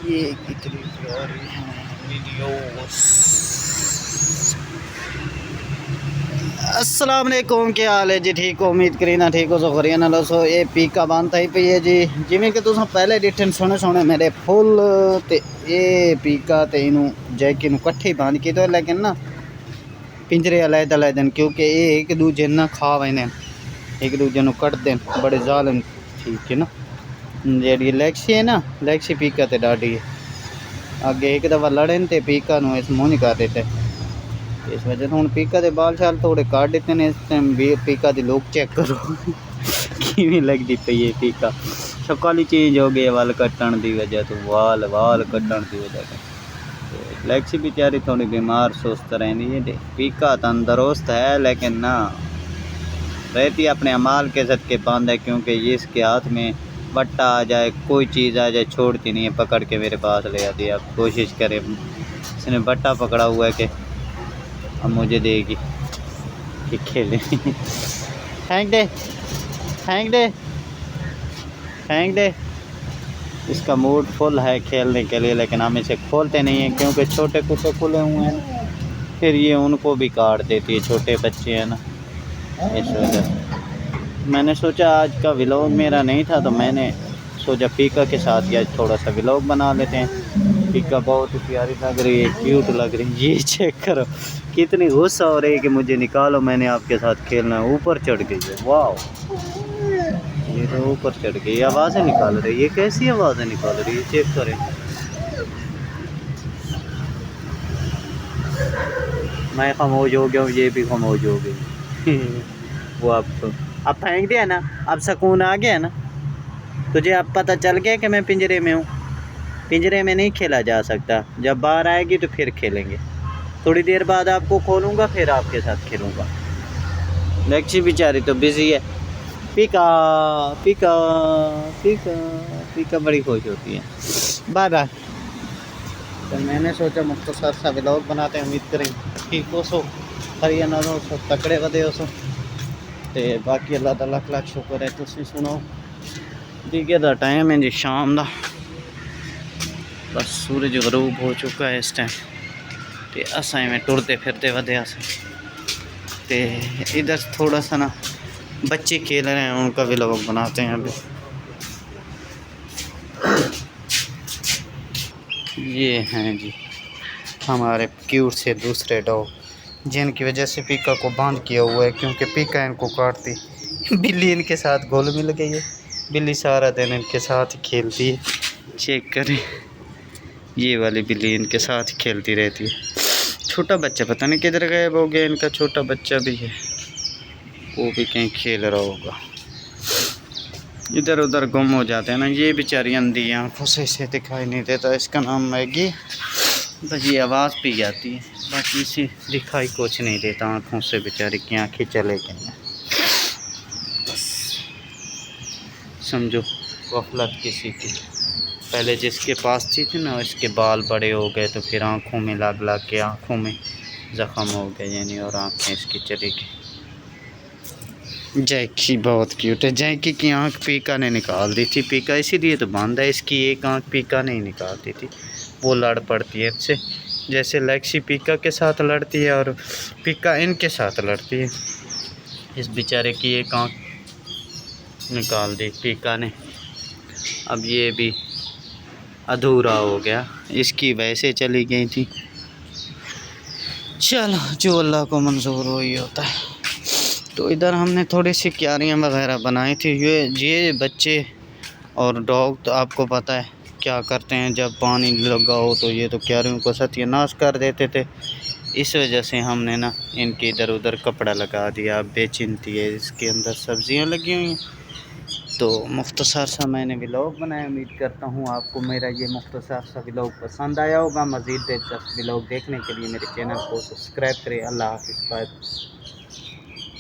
ये कितनी प्यारी है वीडियोस। अस्सलाम वालेकुम, क्या हाल है जी? ठीक हो? उम्मीद करी ना ठीक हो। सो करिए ना लो। सो ये पीका बांध ही पई है जी। जिमें कि तुम पहले डिठन सोने सोने मेरे फुल ते ये पीका ते इनू जैकी नू कट्ठे बांध के तो, लेकिन ना पिंजरे अलग अलग दिन, क्योंकि ये एक दूजे ना खा वने, एक दूजे नू कट देन, बड़े जालिम। ठीक है ना, जी लैक्सी है ना, लैक्सी पीका ते डाडी है। अगे एक दफ़ा लड़न तो पीका नू इस मुँह नहीं कर देते, इस वजह से हूँ पीका के बाल शाल थोड़े काट देते हैं। इस टाइम पीका की लुक चेक करो किवें लगती पई है पीका। शक्ल ही चेंज हो गई वाल कट्टन की वजह तो, वाल कट्टन की वजह तो लैक्सी बेचारी थोड़ी बीमार सुस्त रहती है। पीका तंदुरुस्त है लेकिन ना रहती अपने अमाल के सदके बंद है, क्योंकि ये इसके हाथ में बट्टा आ जाए, कोई चीज़ आ जाए, छोड़ती नहीं है, पकड़ के मेरे पास ले आती है। अब कोशिश करें, इसने बट्टा पकड़ा हुआ है कि अब मुझे देगी कि खेले फेंक दे फेंक दे फेंक दे। इसका मूड फुल है खेलने के लिए, लेकिन हम इसे खोलते नहीं हैं क्योंकि छोटे कुत्ते खुले हुए हैं, फिर ये उनको भी काट देती है, छोटे बच्चे हैं ना, इस वजह से। मैंने सोचा आज का व्लॉग मेरा नहीं था, तो मैंने सोचा पीका के साथ ही आज थोड़ा सा व्लॉग बना लेते हैं। पीका बहुत ही प्यारी लग रही है, क्यूट लग रही है। ये चेक करो कितनी गुस्सा हो रही है कि मुझे निकालो, मैंने आपके साथ खेलना है। ऊपर चढ़ गई है, वाह, ये तो ऊपर चढ़ गई, आवाज़ें निकाल रही है। ये कैसी आवाज़ें निकाल रही है, चेक करें। मैं खामोश हो गया हूँ, ये भी खामोश हो गई वो अब फेंक दिया ना, अब सुकून आ गया ना तुझे। अब पता चल गया कि मैं पिंजरे में हूँ। पिंजरे में नहीं खेला जा सकता, जब बाहर आएगी तो फिर खेलेंगे। थोड़ी देर बाद आपको खोलूँगा, फिर आपके साथ खेलूँगा। लक्ष्मी बेचारी तो बिजी है। पीका पीका पीका पीका बड़ी खुश होती है। Bye bye. तो मैंने सोचा मुख्तसर सा व्लॉग बनाते हैं, उम्मीद करें ठीक हो। सो हरियाणा हो, सो तकड़े वधे हो। सो ते बाकी अल्लाह दा लख लख शुक्र है। तुसीं सुनो, दिखे दा टाइम है जी शाम दा, बस सूरज गरूब हो चुका है इस टाइम। तो अस में टुरते फिरते वधे अस, तो इधर थोड़ा सा ना बच्चे खेल रहे हैं, उनका व्लॉग बनाते हैं अभी। ये हैं जी हमारे क्यूट से दूसरे डॉग, जिनकी वजह से पीका को बांध किया हुआ है, क्योंकि पीका इनको काटती। बिल्ली इनके साथ घुल मिल गई है, बिल्ली सारा दिन इनके साथ ही खेलती है। चेक करें, ये वाली बिल्ली इनके साथ ही खेलती रहती है। छोटा बच्चा पता नहीं किधर गायब हो गया, इनका छोटा बच्चा भी है, वो भी कहीं खेल रहा होगा। इधर उधर गुम हो जाते हैं ना, ये बेचारी अंधी आँखों से इसे दिखाई नहीं देता। इसका नाम मैगी, बस ये आवाज़ पी जाती है, बाकी इसे दिखाई कुछ नहीं देता आँखों से, बेचारी की आँखें चले गई हैं। बस समझो गफलत किसी की, पहले जिसके पास थी ना, इसके बाल बड़े हो गए, तो फिर आँखों में लग लग के आँखों में ज़ख़म हो गए यानी, और आँखें इसकी चली गई। जैकी बहुत क्यूट है। जैकी की आँख पीका ने निकाल दी थी, पीका इसीलिए तो बांधा है। इसकी एक आँख पीका नहीं निकालती थी, वो लड़ पड़ती है इससे, जैसे लैक्सी पीका के साथ लड़ती है और पीका इनके साथ लड़ती है। इस बेचारे की एक आँख निकाल दी पीका ने, अब ये भी अधूरा हो गया, इसकी वैसे चली गई थी। चलो, जो अल्लाह को मंजूर हो ही होता है। तो इधर हमने थोड़ी सी क्यारियाँ वगैरह बनाई थी। ये बच्चे और डॉग तो आपको पता है क्या करते हैं, जब पानी लगा हो तो ये तो क्यारियों को सत्यानाश कर देते थे। इस वजह से हमने ना इनके इधर उधर कपड़ा लगा दिया, बेचिंती है, इसके अंदर सब्जियां लगी हुई हैं। तो मुख्तसर सा मैंने व्लॉग बनाया, उम्मीद करता हूँ आपको मेरा ये मुख्तसर सा व्लॉग पसंद आया होगा। मज़ीद दिलचस्प व्लॉग देखने के लिए मेरे चैनल को सब्सक्राइब करें। अल्लाह हाफ़िज़, बाय।